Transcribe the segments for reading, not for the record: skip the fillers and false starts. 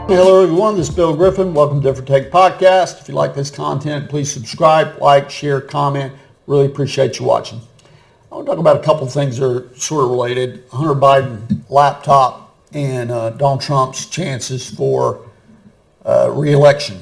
Hello everyone, this is Bill Griffin. Welcome to Different Take Podcast. If you like this content, please subscribe, like, share, comment. Really appreciate you watching. I want to talk about a couple of things that are sort of related. Hunter Biden laptop and Donald Trump's chances for re-election.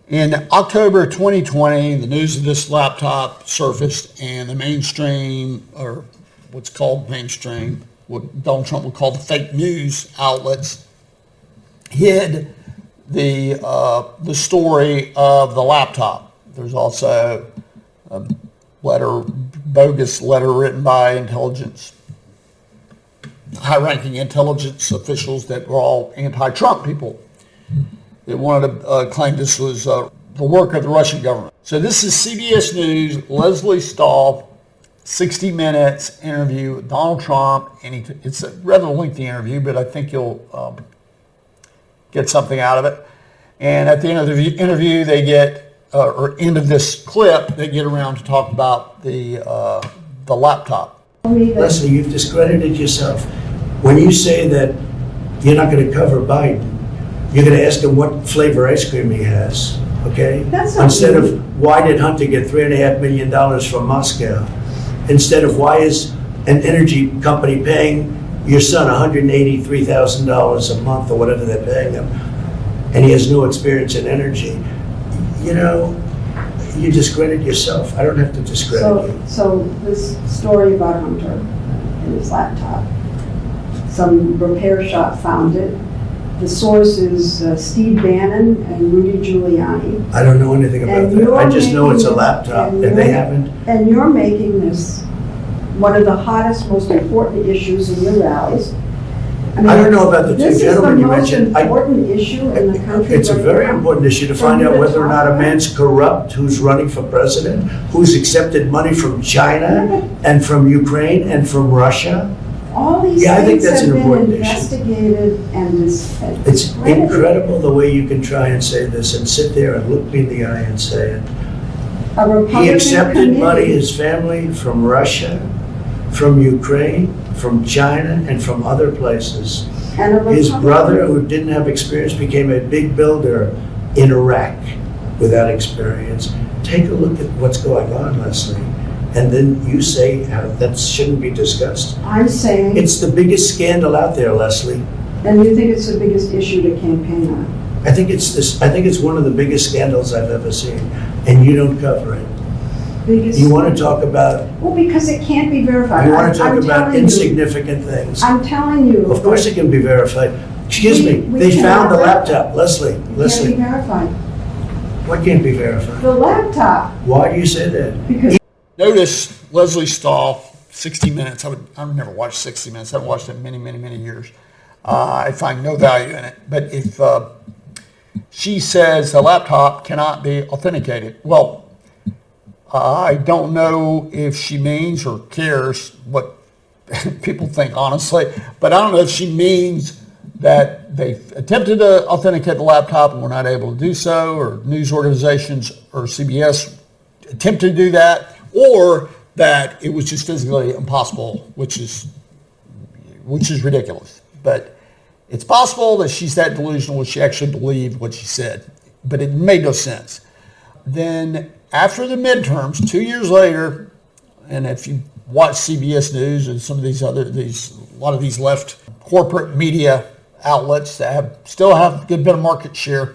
In October 2020, the news of this laptop surfaced and the mainstream, or what's called mainstream, what Donald Trump would call the fake news outlets, hid the story of the laptop. There's also a bogus letter written by high-ranking intelligence officials that were all anti-Trump people. They wanted to claim this was the work of the Russian government. So this is CBS News, Leslie Stahl, 60 Minutes interview with Donald Trump. And it's a rather lengthy interview, but I think you'll get something out of it. And at the end of the interview, they get, or end of this clip, they get around to talk about the laptop. Leslie, you've discredited yourself. When you say that you're not going to cover Biden, you're going to ask him what flavor ice cream he has, okay? Instead of why did Hunter get $3.5 million from Moscow? Instead of why is an energy company paying your son $183,000 a month or whatever they're paying him, and he has no experience in energy. You know, you discredit yourself. I don't have to discredit you. So this story about Hunter and his laptop, some repair shop found it. The source is Steve Bannon and Rudy Giuliani. I don't know anything about that. I just know it's a laptop, and they haven't. And you're making this one of the hottest, most important issues in your rallies. I don't know about the two gentlemen you mentioned. This is the most important issue in the country. It's a very important issue to find out whether or not a man's corrupt who's running for president, who's accepted money from China and from Ukraine and from Russia. All these things have been investigated and it's incredible the way you can try and say this and sit there and look me in the eye and say it. He accepted money, his family, from Russia, from Ukraine, from China, and from other places. His brother, who didn't have experience, became a big builder in Iraq without experience. Take a look at what's going on, Leslie. And then you say that shouldn't be discussed. I'm saying it's the biggest scandal out there, Leslie. And you think it's the biggest issue to campaign on? I think it's one of the biggest scandals I've ever seen, and you don't cover it. You want to talk about? Well, because it can't be verified. You want to talk about insignificant things. I'm telling you. Of course it can be verified. Excuse me. They found the laptop, Leslie. It can't be verified. What can't be verified? The laptop. Why do you say that? Because. Notice Leslie Stahl, 60 Minutes. I've never watched 60 Minutes. I've watched it many, many, many years. I find no value in it. But if she says the laptop cannot be authenticated, well, I don't know if she means or cares what people think, honestly. But I don't know if she means that they attempted to authenticate the laptop and were not able to do so, or news organizations or CBS attempted to do that, or that it was just physically impossible, which is ridiculous. But it's possible that she's that delusional that she actually believed what she said, but it made no sense. Then after the midterms, 2 years later, and if you watch CBS News and some of a lot of these left corporate media outlets that still have a good bit of market share,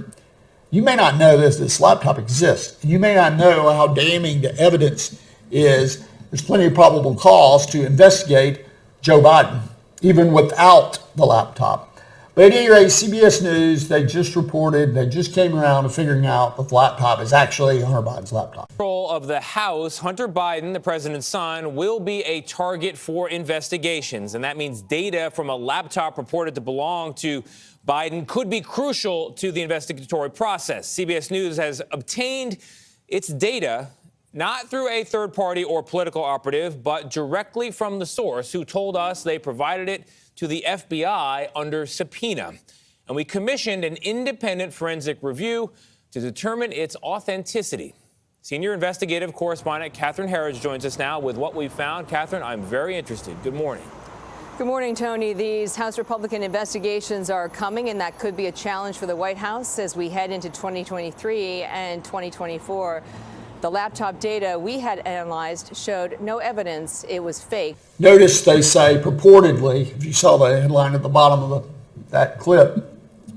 you may not know this laptop exists. You may not know how damning the evidence is. There's plenty of probable cause to investigate Joe Biden, even without the laptop. But at any rate, CBS News, they just came around to figuring out that the laptop is actually Hunter Biden's laptop. Control of the House, Hunter Biden, the president's son, will be a target for investigations. And that means data from a laptop purported to belong to Biden could be crucial to the investigatory process. CBS News has obtained its data not through a third party or political operative, but directly from the source who told us they provided it to the FBI under subpoena. And we commissioned an independent forensic review to determine its authenticity. Senior investigative correspondent Catherine Harrods joins us now with what we found. Catherine, I'm very interested. Good morning. Good morning, Tony. These House Republican investigations are coming, and that could be a challenge for the White House as we head into 2023 and 2024. The laptop data we had analyzed showed no evidence it was fake. Notice they say purportedly, if you saw the headline at the bottom of that clip,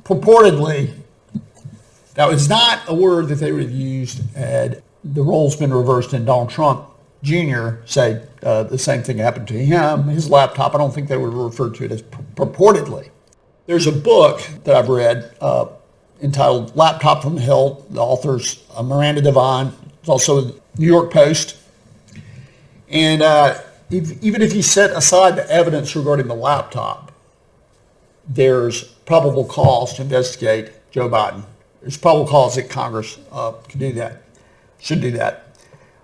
purportedly, that was not a word that they would have used had the roles been reversed and Donald Trump Jr. said the same thing happened to him. His laptop, I don't think they would refer to it as purportedly. There's a book that I've read entitled Laptop from Hell. The author's Miranda Devine. It's also the New York Post. And even if you set aside the evidence regarding the laptop, there's probable cause to investigate Joe Biden. There's probable cause that Congress can do that, should do that.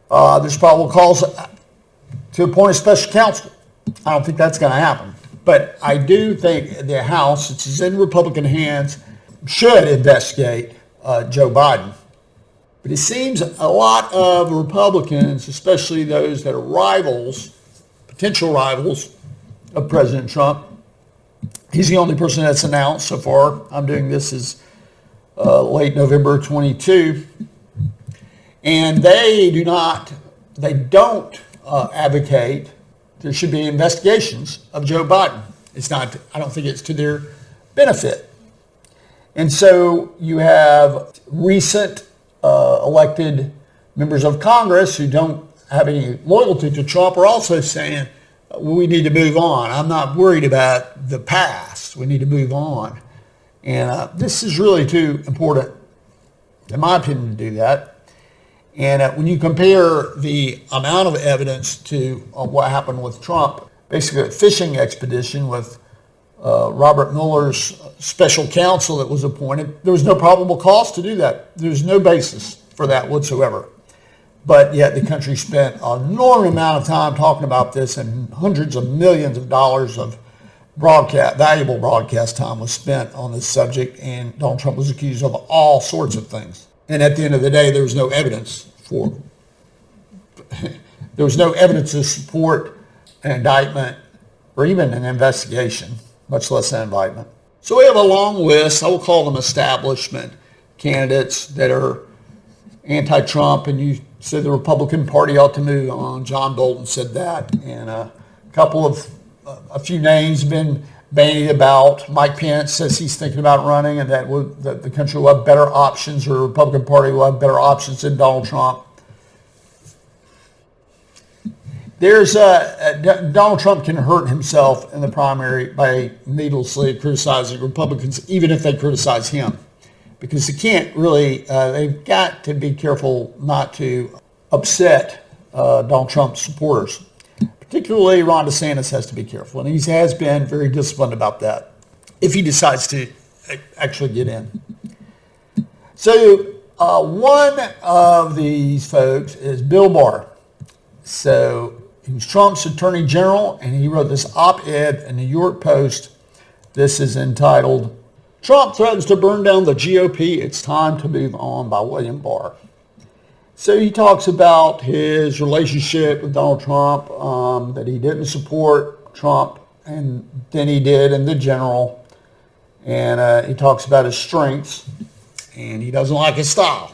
There's probable cause to appoint a special counsel. I don't think that's going to happen. But I do think the House, which is in Republican hands, should investigate Joe Biden. But it seems a lot of Republicans, especially those that are rivals, potential rivals of President Trump, he's the only person that's announced so far. I'm doing this as late November 22. And they don't advocate there should be investigations of Joe Biden. It's not, I don't think it's to their benefit. And so you have recent elected members of Congress who don't have any loyalty to Trump are also saying, we need to move on. I'm not worried about the past. We need to move on. And this is really too important, in my opinion, to do that. And when you compare the amount of evidence to what happened with Trump, basically a fishing expedition with Robert Mueller's special counsel that was appointed, there was no probable cause to do that. There's no basis for that whatsoever. But yet the country spent an enormous amount of time talking about this, and hundreds of millions of dollars of valuable broadcast time was spent on this subject, and Donald Trump was accused of all sorts of things. And at the end of the day, there was no evidence to support an indictment or even an investigation, much less an indictment. So we have a long list. I will call them establishment candidates that are anti-Trump, and you said the Republican Party ought to move on. John Bolton said that, and a few names have been bandied about. Mike Pence says he's thinking about running, and that the country will have better options, or the Republican Party will have better options than Donald Trump. Donald Trump can hurt himself in the primary by needlessly criticizing Republicans, even if they criticize him, because they can't really. They've got to be careful not to upset Donald Trump's supporters. Particularly, Ron DeSantis has to be careful, and he has been very disciplined about that if he decides to actually get in. So one of these folks is Bill Barr. So he was Trump's attorney general, and he wrote this op-ed in the New York Post. This is entitled, "Trump Threatens to Burn Down the GOP. It's Time to Move On," by William Barr. So he talks about his relationship with Donald Trump, that he didn't support Trump, and then he did in the general. And he talks about his strengths, and he doesn't like his style.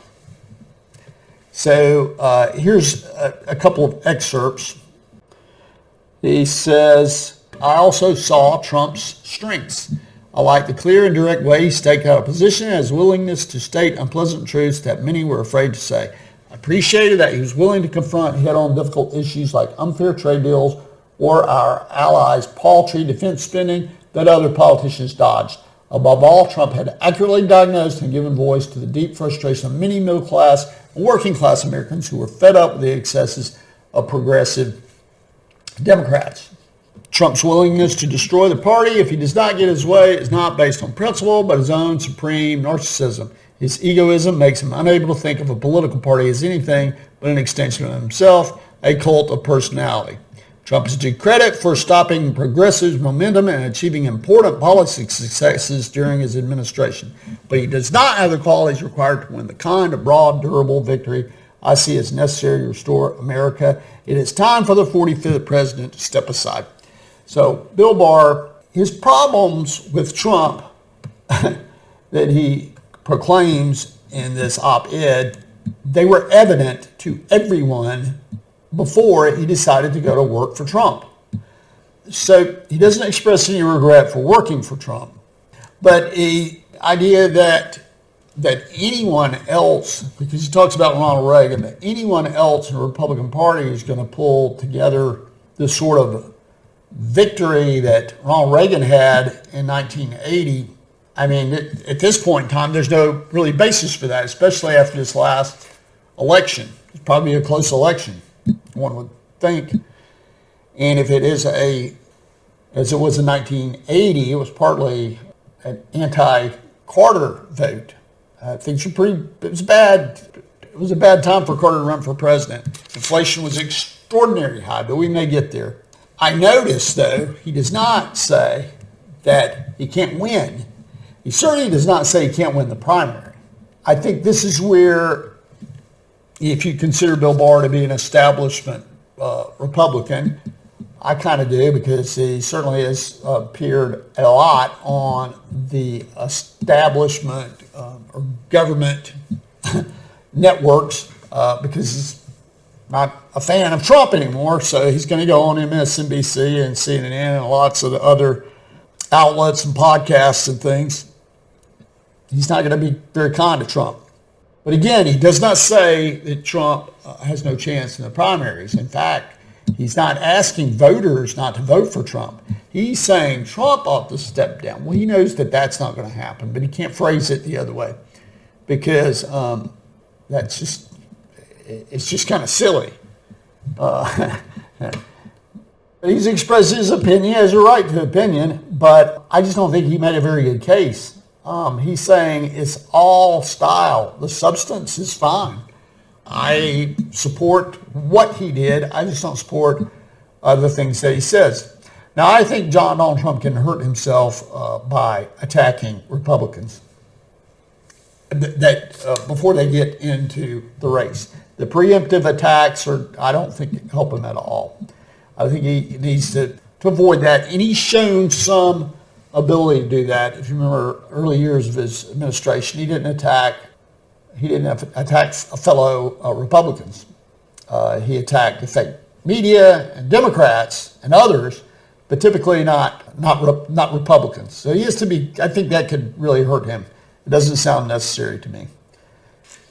So here's a couple of excerpts. He says, "I also saw Trump's strengths. I like the clear and direct way he staked out a position and his willingness to state unpleasant truths that many were afraid to say. I appreciated that he was willing to confront head-on difficult issues like unfair trade deals or our allies' paltry defense spending that other politicians dodged. Above all, Trump had accurately diagnosed and given voice to the deep frustration of many middle-class and working-class Americans who were fed up with the excesses of progressive Democrats. Trump's willingness to destroy the party if he does not get his way is not based on principle, but his own supreme narcissism. His egoism makes him unable to think of a political party as anything but an extension of himself, a cult of personality. Trump is due credit for stopping progressive momentum and achieving important policy successes during his administration, but he does not have the qualities required to win the kind of broad, durable victory I see as necessary to restore America. It is time for the 45th president to step aside." So Bill Barr, his problems with Trump that he proclaims in this op-ed, they were evident to everyone before he decided to go to work for Trump. So he doesn't express any regret for working for Trump, but the idea that anyone else, because he talks about Ronald Reagan, that anyone else in the Republican Party is going to pull together this sort of victory that Ronald Reagan had in 1980. I mean, at this point in time, there's no really basis for that, especially after this last election. It's probably a close election, one would think. And if it is as it was in 1980, it was partly an anti-Carter vote. Things were it was bad. It was a bad time for Carter to run for president. Inflation was extraordinarily high, but we may get there. I noticed, though, he does not say that he can't win. He certainly does not say he can't win the primary. I think this is where, if you consider Bill Barr to be an establishment Republican, I kind of do, because he certainly has appeared a lot on the establishment or government networks because he's not a fan of Trump anymore. So he's going to go on MSNBC and CNN and lots of the other outlets and podcasts and things. He's not going to be very kind to Trump. But again, he does not say that Trump has no chance in the primaries. In fact, he's not asking voters not to vote for Trump. He's saying Trump ought to step down. Well, he knows that that's not going to happen, but he can't phrase it the other way because it's just kind of silly. But he's expressed his opinion. He has a right to opinion, but I just don't think he made a very good case. He's saying it's all style. The substance is fine. I support what he did. I just don't support the things that he says. Now, I think Donald Trump can hurt himself by attacking Republicans before they get into the race. The preemptive attacks I don't think help him at all. I think he needs to avoid that. And he's shown some ability to do that. If you remember early years of his administration, he didn't attack fellow Republicans. He attacked the fake media and Democrats and others, but typically not Republicans. So he has to be. I think that could really hurt him. It doesn't sound necessary to me.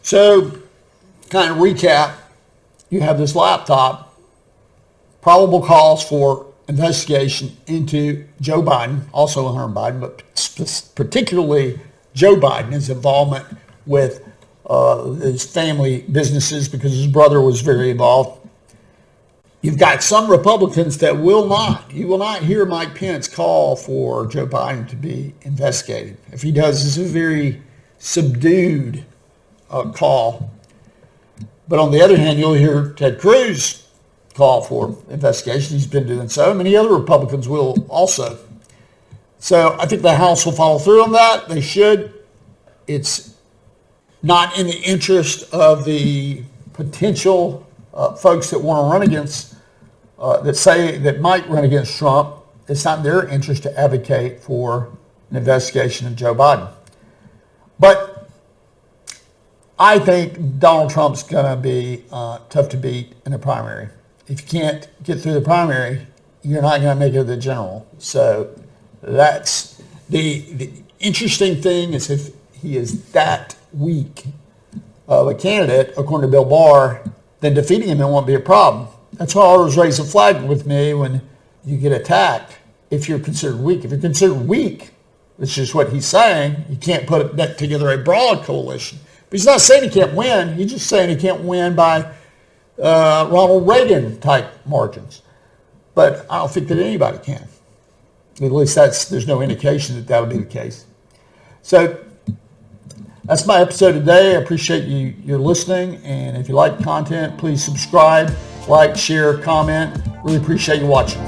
So, kind of recap: you have this laptop, probable cause for investigation into Joe Biden, also Hunter Biden, but particularly Joe Biden, his involvement with his family businesses because his brother was very involved. You've got some Republicans that you will not hear Mike Pence call for Joe Biden to be investigated. If he does, it's a very subdued call. But on the other hand, you'll hear Ted Cruz call for investigation. He's been doing so. Many other Republicans will also. So I think the House will follow through on that. They should. It's not in the interest of the potential folks that want to run against, that might run against Trump. It's not in their interest to advocate for an investigation of Joe Biden. But I think Donald Trump's going to be tough to beat in the primary. If you can't get through the primary, you're not going to make it to the general. So that's the interesting thing is if he is that weak of a candidate, according to Bill Barr, then defeating him won't be a problem. That's why I always raise a flag with me when you get attacked if you're considered weak. If you're considered weak, which is what he's saying, he can't put together a broad coalition. But he's not saying he can't win. He's just saying he can't win by Ronald Reagan type margins. But I don't think that anybody can. At least there's no indication that would be the case. So that's my episode today. I appreciate you're listening. And if you like the content, please subscribe, like, share, comment. Really appreciate you watching.